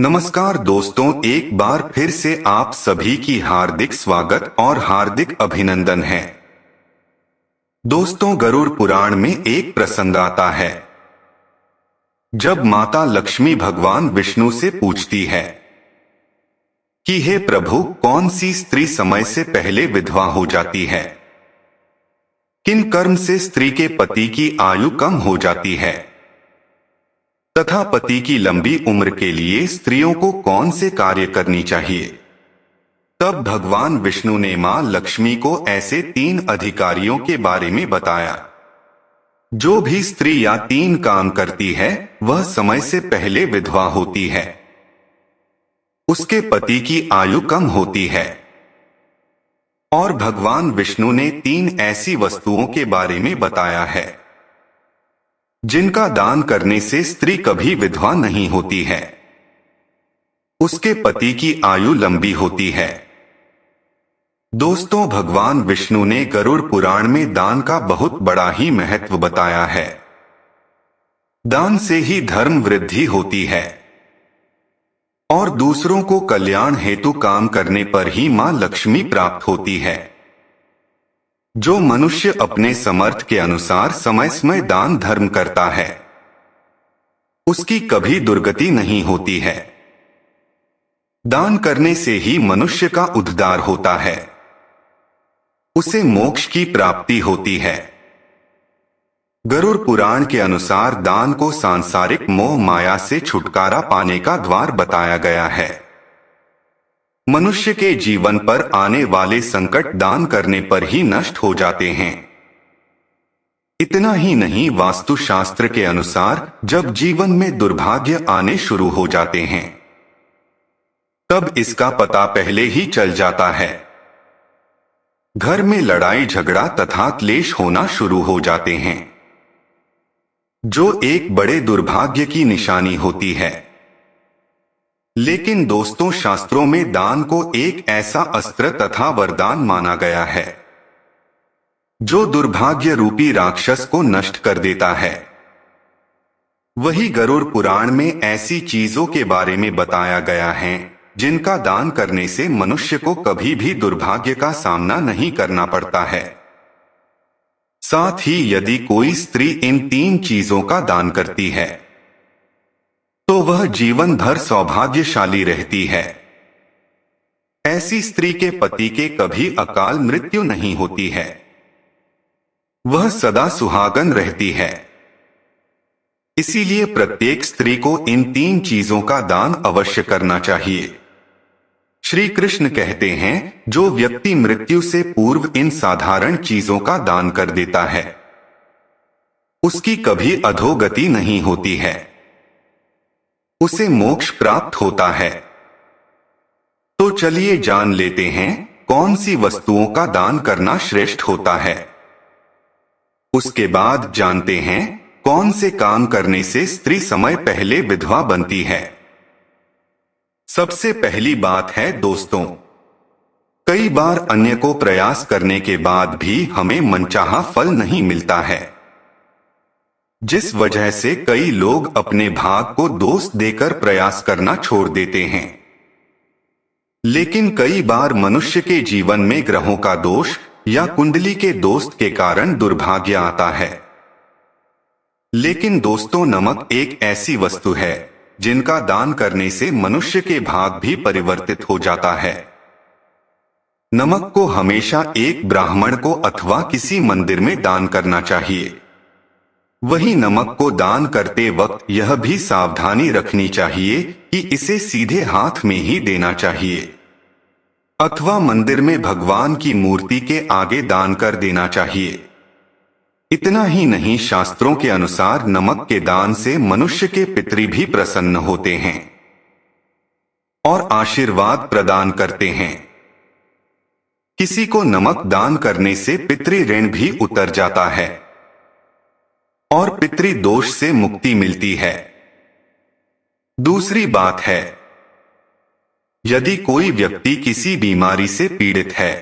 नमस्कार दोस्तों, एक बार फिर से आप सभी की हार्दिक स्वागत और हार्दिक अभिनंदन है। दोस्तों, गरुड़ पुराण में एक प्रसंग आता है जब माता लक्ष्मी भगवान विष्णु से पूछती है कि हे प्रभु, कौन सी स्त्री समय से पहले विधवा हो जाती है, किन कर्म से स्त्री के पति की आयु कम हो जाती है तथा पति की लंबी उम्र के लिए स्त्रियों को कौन से कार्य करनी चाहिए। तब भगवान विष्णु ने मां लक्ष्मी को ऐसे 3 अधिकारियों के बारे में बताया। जो भी स्त्री या 3 काम करती है वह समय से पहले विधवा होती है, उसके पति की आयु कम होती है। और भगवान विष्णु ने 3 ऐसी वस्तुओं के बारे में बताया है जिनका दान करने से स्त्री कभी विधवा नहीं होती है, उसके पति की आयु लंबी होती है। दोस्तों, भगवान विष्णु ने गरुड़ पुराण में दान का बहुत बड़ा ही महत्व बताया है। दान से ही धर्म वृद्धि होती है और दूसरों को कल्याण हेतु काम करने पर ही मां लक्ष्मी प्राप्त होती है। जो मनुष्य अपने समर्थ के अनुसार समय समय दान धर्म करता है उसकी कभी दुर्गति नहीं होती है। दान करने से ही मनुष्य का उद्धार होता है, उसे मोक्ष की प्राप्ति होती है। गरुड़ पुराण के अनुसार दान को सांसारिक मोह माया से छुटकारा पाने का द्वार बताया गया है। मनुष्य के जीवन पर आने वाले संकट दान करने पर ही नष्ट हो जाते हैं। इतना ही नहीं, वास्तुशास्त्र के अनुसार जब जीवन में दुर्भाग्य आने शुरू हो जाते हैं तब इसका पता पहले ही चल जाता है। घर में लड़ाई झगड़ा तथा क्लेश होना शुरू हो जाते हैं, जो एक बड़े दुर्भाग्य की निशानी होती है। लेकिन दोस्तों, शास्त्रों में दान को एक ऐसा अस्त्र तथा वरदान माना गया है जो दुर्भाग्य रूपी राक्षस को नष्ट कर देता है। वही गरुड़ पुराण में ऐसी चीजों के बारे में बताया गया है जिनका दान करने से मनुष्य को कभी भी दुर्भाग्य का सामना नहीं करना पड़ता है। साथ ही यदि कोई स्त्री इन 3 चीजों का दान करती है तो वह जीवन भर सौभाग्यशाली रहती है। ऐसी स्त्री के पति के कभी अकाल मृत्यु नहीं होती है, वह सदा सुहागन रहती है। इसीलिए प्रत्येक स्त्री को इन 3 चीजों का दान अवश्य करना चाहिए। श्री कृष्ण कहते हैं, जो व्यक्ति मृत्यु से पूर्व इन साधारण चीजों का दान कर देता है उसकी कभी अधोगति नहीं होती है, उसे मोक्ष प्राप्त होता है। तो चलिए जान लेते हैं कौन सी वस्तुओं का दान करना श्रेष्ठ होता है। उसके बाद जानते हैं कौन से काम करने से स्त्री समय पहले विधवा बनती है। सबसे पहली बात है दोस्तों, कई बार अन्य को प्रयास करने के बाद भी हमें मनचाहा फल नहीं मिलता है, जिस वजह से कई लोग अपने भाग को दोष देकर प्रयास करना छोड़ देते हैं। लेकिन कई बार मनुष्य के जीवन में ग्रहों का दोष या कुंडली के दोष के कारण दुर्भाग्य आता है। लेकिन दोस्तों, नमक एक ऐसी वस्तु है जिनका दान करने से मनुष्य के भाग भी परिवर्तित हो जाता है। नमक को हमेशा एक ब्राह्मण को अथवा किसी मंदिर में दान करना चाहिए। वही नमक को दान करते वक्त यह भी सावधानी रखनी चाहिए कि इसे सीधे हाथ में ही देना चाहिए अथवा मंदिर में भगवान की मूर्ति के आगे दान कर देना चाहिए। इतना ही नहीं, शास्त्रों के अनुसार नमक के दान से मनुष्य के पितृ भी प्रसन्न होते हैं और आशीर्वाद प्रदान करते हैं। किसी को नमक दान करने से पितृ ऋण भी उतर जाता है और पितृ दोष से मुक्ति मिलती है। दूसरी बात है, यदि कोई व्यक्ति किसी बीमारी से पीड़ित है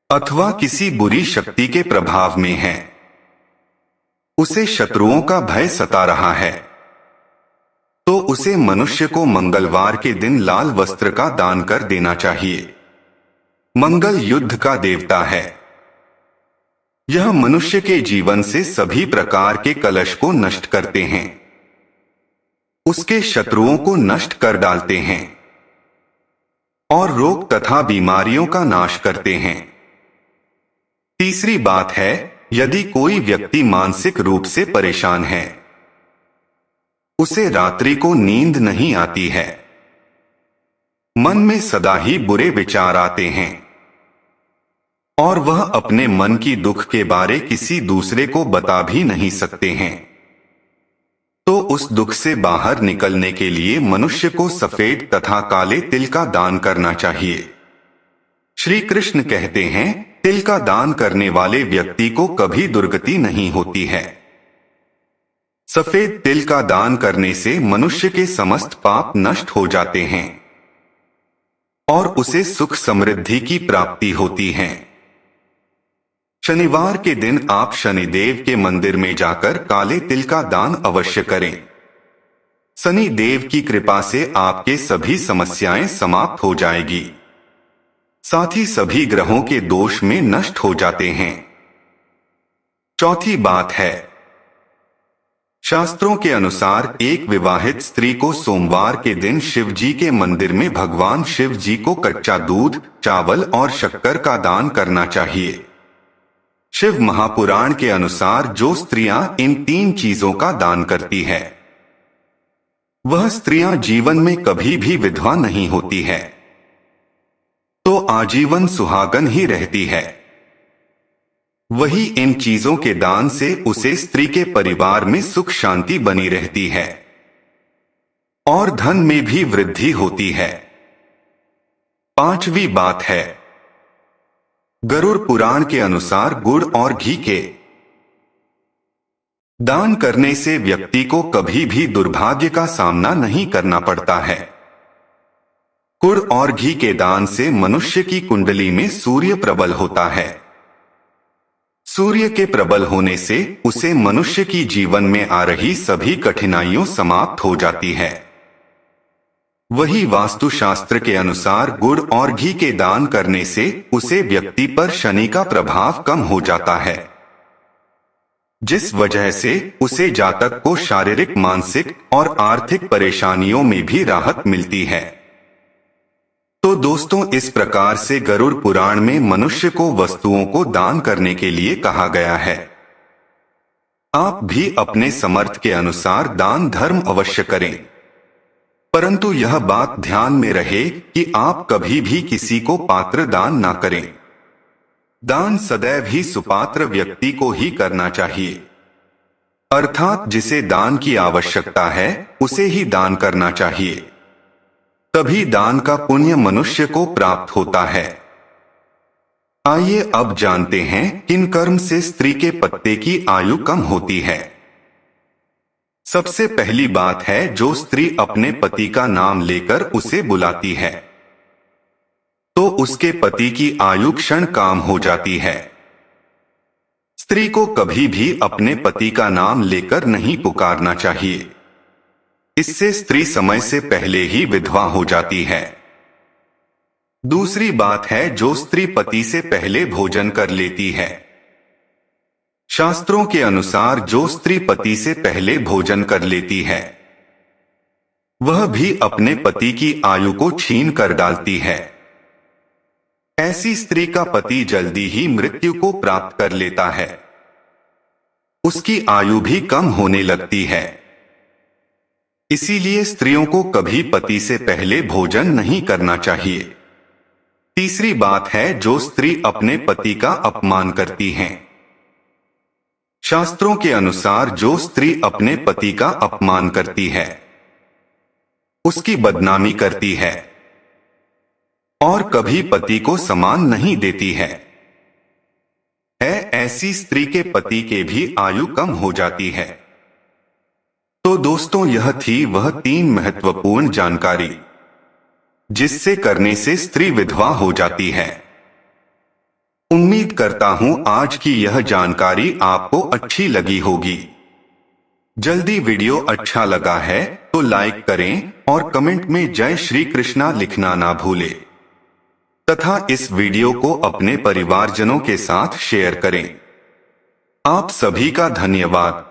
अथवा किसी बुरी शक्ति के प्रभाव में है, उसे शत्रुओं का भय सता रहा है तो उसे मनुष्य को मंगलवार के दिन लाल वस्त्र का दान कर देना चाहिए। मंगल युद्ध का देवता है। यह मनुष्य के जीवन से सभी प्रकार के कलश को नष्ट करते हैं, उसके शत्रुओं को नष्ट कर डालते हैं और रोग तथा बीमारियों का नाश करते हैं। तीसरी बात है, यदि कोई व्यक्ति मानसिक रूप से परेशान है, उसे रात्रि को नींद नहीं आती है, मन में सदा ही बुरे विचार आते हैं और वह अपने मन की दुख के बारे किसी दूसरे को बता भी नहीं सकते हैं, तो उस दुख से बाहर निकलने के लिए मनुष्य को सफेद तथा काले तिल का दान करना चाहिए। श्री कृष्ण कहते हैं, तिल का दान करने वाले व्यक्ति को कभी दुर्गति नहीं होती है। सफेद तिल का दान करने से मनुष्य के समस्त पाप नष्ट हो जाते हैं और उसे सुख समृद्धि की प्राप्ति होती है। शनिवार के दिन आप शनिदेव के मंदिर में जाकर काले तिल का दान अवश्य करें। शनि देव की कृपा से आपके सभी समस्याएं समाप्त हो जाएगी, साथ ही सभी ग्रहों के दोष में नष्ट हो जाते हैं। चौथी बात है, शास्त्रों के अनुसार एक विवाहित स्त्री को सोमवार के दिन शिव जी के मंदिर में भगवान शिव जी को कच्चा दूध, चावल और शक्कर का दान करना चाहिए। शिव महापुराण के अनुसार जो स्त्रियां इन 3 चीजों का दान करती है, वह स्त्रियां जीवन में कभी भी विधवा नहीं होती है, तो आजीवन सुहागन ही रहती है। वही इन चीजों के दान से उसे स्त्री के परिवार में सुख शांति बनी रहती है और धन में भी वृद्धि होती है। पांचवी बात है, गरुड़ पुराण के अनुसार गुड़ और घी के दान करने से व्यक्ति को कभी भी दुर्भाग्य का सामना नहीं करना पड़ता है। गुड़ और घी के दान से मनुष्य की कुंडली में सूर्य प्रबल होता है। सूर्य के प्रबल होने से उसे मनुष्य की जीवन में आ रही सभी कठिनाइयों समाप्त हो जाती है। वही वास्तुशास्त्र के अनुसार गुड़ और घी के दान करने से उसे व्यक्ति पर शनि का प्रभाव कम हो जाता है, जिस वजह से उसे जातक को शारीरिक, मानसिक और आर्थिक परेशानियों में भी राहत मिलती है। तो दोस्तों, इस प्रकार से गरुड़ पुराण में मनुष्य को वस्तुओं को दान करने के लिए कहा गया है। आप भी अपने समर्थ के अनुसार दान धर्म अवश्य करें, परंतु यह बात ध्यान में रहे कि आप कभी भी किसी को पात्र दान ना करें। दान सदैव ही सुपात्र व्यक्ति को ही करना चाहिए, अर्थात जिसे दान की आवश्यकता है उसे ही दान करना चाहिए। तभी दान का पुण्य मनुष्य को प्राप्त होता है। आइए अब जानते हैं किन कर्म से स्त्री के पत्ते की आयु कम होती है। सबसे पहली बात है, जो स्त्री अपने पति का नाम लेकर उसे बुलाती है तो उसके पति की आयु क्षण काम हो जाती है। स्त्री को कभी भी अपने पति का नाम लेकर नहीं पुकारना चाहिए, इससे स्त्री समय से पहले ही विधवा हो जाती है। दूसरी बात है, जो स्त्री पति से पहले भोजन कर लेती है। शास्त्रों के अनुसार जो स्त्री पति से पहले भोजन कर लेती है, वह भी अपने पति की आयु को छीन कर डालती है। ऐसी स्त्री का पति जल्दी ही मृत्यु को प्राप्त कर लेता है, उसकी आयु भी कम होने लगती है। इसीलिए स्त्रियों को कभी पति से पहले भोजन नहीं करना चाहिए। तीसरी बात है, जो स्त्री अपने पति का अपमान करती है। शास्त्रों के अनुसार जो स्त्री अपने पति का अपमान करती है, उसकी बदनामी करती है और कभी पति को सम्मान नहीं देती है, ऐसी स्त्री के पति के भी आयु कम हो जाती है। तो दोस्तों, यह थी वह 3 महत्वपूर्ण जानकारी जिससे करने से स्त्री विधवा हो जाती है। उम्मीद करता हूं आज की यह जानकारी आपको अच्छी लगी होगी। जल्दी वीडियो अच्छा लगा है तो लाइक करें और कमेंट में जय श्री कृष्णा लिखना ना भूलें तथा इस वीडियो को अपने परिवारजनों के साथ शेयर करें। आप सभी का धन्यवाद।